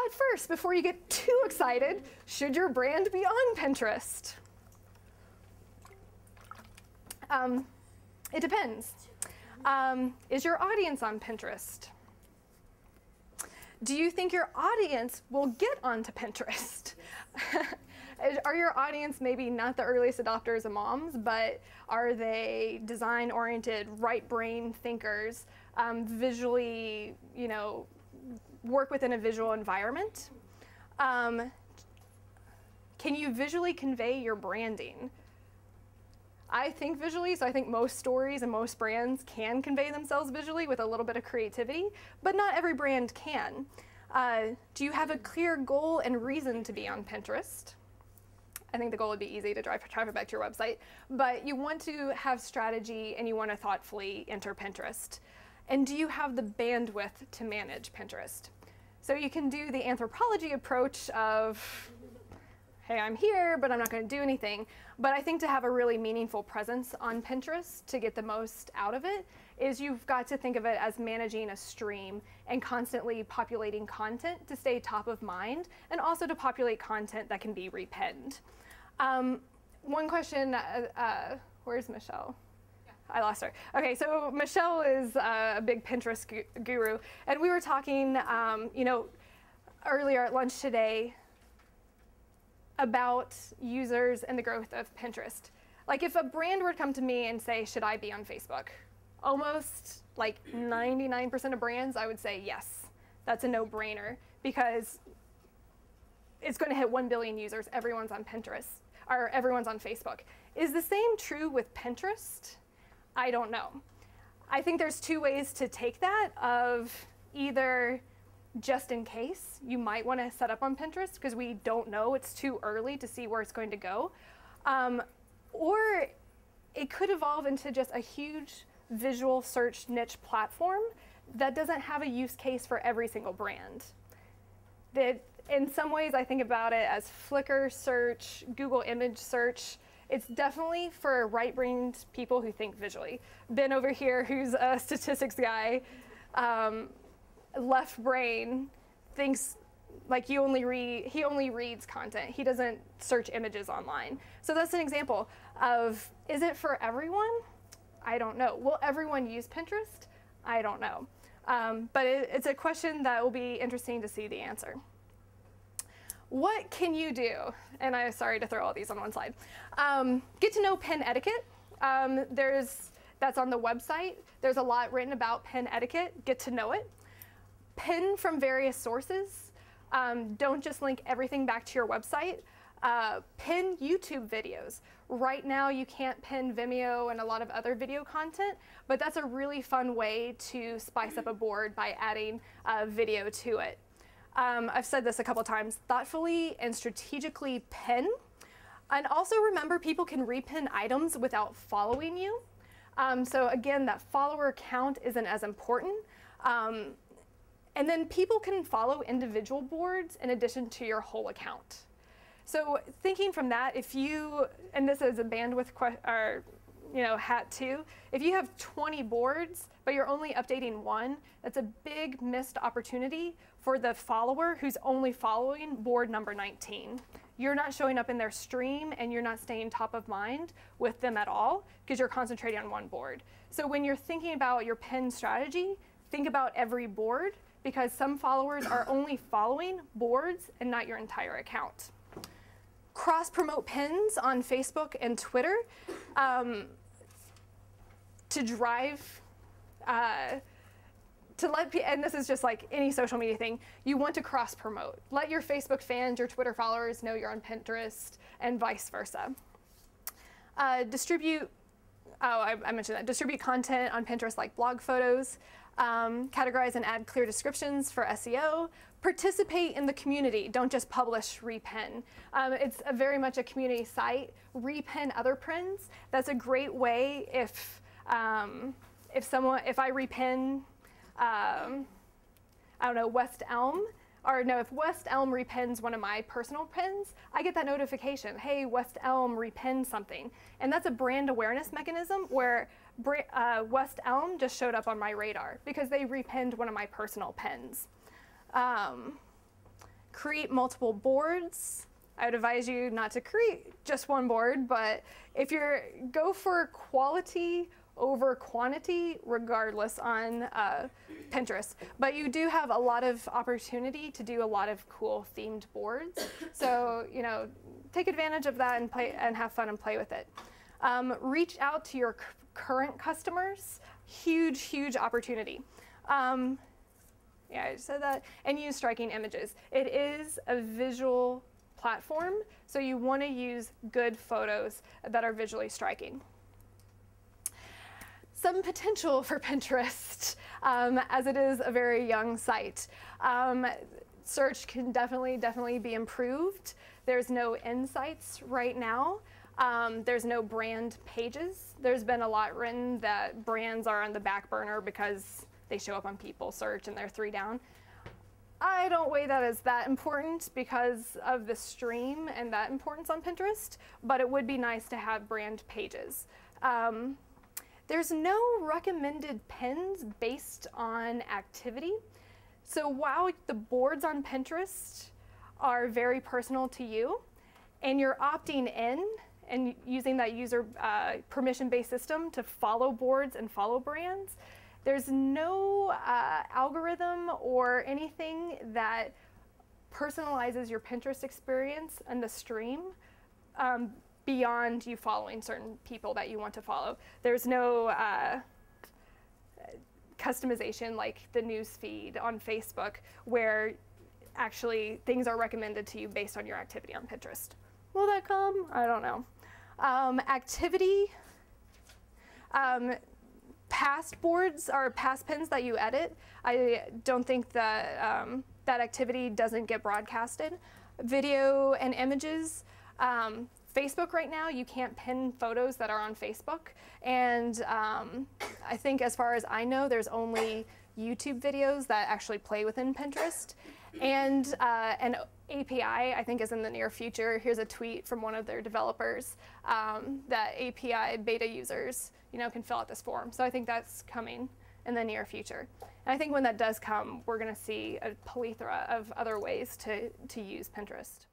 But first, before you get too excited, should your brand be on Pinterest? It depends. Is your audience on Pinterest? Do you think your audience will get onto Pinterest? Are your audience maybe not the earliest adopters of moms, but are they design-oriented, right-brain thinkers, visually, work within a visual environment? Can you visually convey your branding? I think visually, so I think most stories and most brands can convey themselves visually with a little bit of creativity, but not every brand can. Do you have a clear goal and reason to be on Pinterest? I think the goal would be easy to drive traffic back to your website, but you want to have strategy and you want to thoughtfully enter Pinterest. And do you have the bandwidth to manage Pinterest? So you can do the anthropology approach of, hey, I'm here, but I'm not going to do anything. But I think to have a really meaningful presence on Pinterest to get the most out of it is you've got to think of it as managing a stream and constantly populating content to stay top of mind and also to populate content that can be repinned. One question, where's Michelle? I lost her. Okay, so Michelle is a big Pinterest guru, and we were talking, earlier at lunch today about users and the growth of Pinterest. Like if a brand were to come to me and say, should I be on Facebook? Almost like 99% of brands, I would say yes. That's a no-brainer because it's going to hit 1 billion users. Everyone's on Pinterest, or everyone's on Facebook. Is the same true with Pinterest? I don't know. I think there's two ways to take that of either just in case you might want to set up on Pinterest because we don't know, it's too early to see where it's going to go. Or it could evolve into just a huge visual search niche platform that doesn't have a use case for every single brand. That in some ways I think about it as Flickr search, Google image search. It's definitely for right-brained people who think visually. Ben over here, who's a statistics guy, left brain, thinks like he only reads content. He doesn't search images online. So that's an example of, is it for everyone? I don't know. Will everyone use Pinterest? I don't know. But it's a question that will be interesting to see the answer. What can you do? And I'm sorry to throw all these on one slide. Get to know pin etiquette. That's on the website. There's a lot written about pin etiquette. Get to know it. Pin from various sources. Don't just link everything back to your website. Pin YouTube videos. Right now you can't pin Vimeo and a lot of other video content, but that's a really fun way to spice up a board by adding video to it. I've said this a couple times, thoughtfully and strategically pin. And also remember, people can repin items without following you. So again, that follower count isn't as important. And then people can follow individual boards in addition to your whole account. So thinking from that, if you, and this is a bandwidth hat too, if you have 20 boards, but you're only updating one, that's a big missed opportunity for the follower who's only following board number 19. You're not showing up in their stream and you're not staying top of mind with them at all because you're concentrating on one board. So when you're thinking about your pin strategy, think about every board because some followers are only following boards and not your entire account. Cross-promote pins on Facebook and Twitter to drive, and this is just like any social media thing, you want to cross-promote. Let your Facebook fans, your Twitter followers know you're on Pinterest and vice versa. Distribute content on Pinterest like blog photos. Categorize and add clear descriptions for SEO. Participate in the community. Don't just publish repin. It's very much a community site. Repin other pins. That's a great way if I repin, I don't know, West Elm, or no, if West Elm repins one of my personal pins, I get that notification, hey, West Elm repinned something. And that's a brand awareness mechanism where West Elm just showed up on my radar because they repinned one of my personal pins. create multiple boards. I would advise you not to create just one board, but if you're, go for quality over quantity regardless on Pinterest. But you do have a lot of opportunity to do a lot of cool themed boards. So, you know, take advantage of that and play and have fun and play with it. Reach out to your current customers. Huge, huge opportunity. Yeah, I just said that. And use striking images. It is a visual platform, so you want to use good photos that are visually striking. Some potential for Pinterest, as it is a very young site. Search can definitely be improved. There's no insights right now. There's no brand pages. There's been a lot written that brands are on the back burner because they show up on People search and they're 3 down. I don't weigh that as that important because of the stream and that importance on Pinterest, but it would be nice to have brand pages. There's no recommended pins based on activity. So while the boards on Pinterest are very personal to you, and you're opting in and using that user permission-based system to follow boards and follow brands, there's no algorithm or anything that personalizes your Pinterest experience and the stream beyond you following certain people that you want to follow. There's no customization like the news feed on Facebook where actually things are recommended to you based on your activity on Pinterest. Will that come? I don't know. Activity. Past boards or past pins that you edit, I don't think that that activity doesn't get broadcasted. Video and images. Facebook right now, you can't pin photos that are on Facebook. And I think as far as I know, there's only YouTube videos that actually play within Pinterest. And an API, I think, is in the near future. Here's a tweet from one of their developers that API beta users, you know, can fill out this form. So I think that's coming in the near future. And I think when that does come, we're going to see a plethora of other ways to use Pinterest.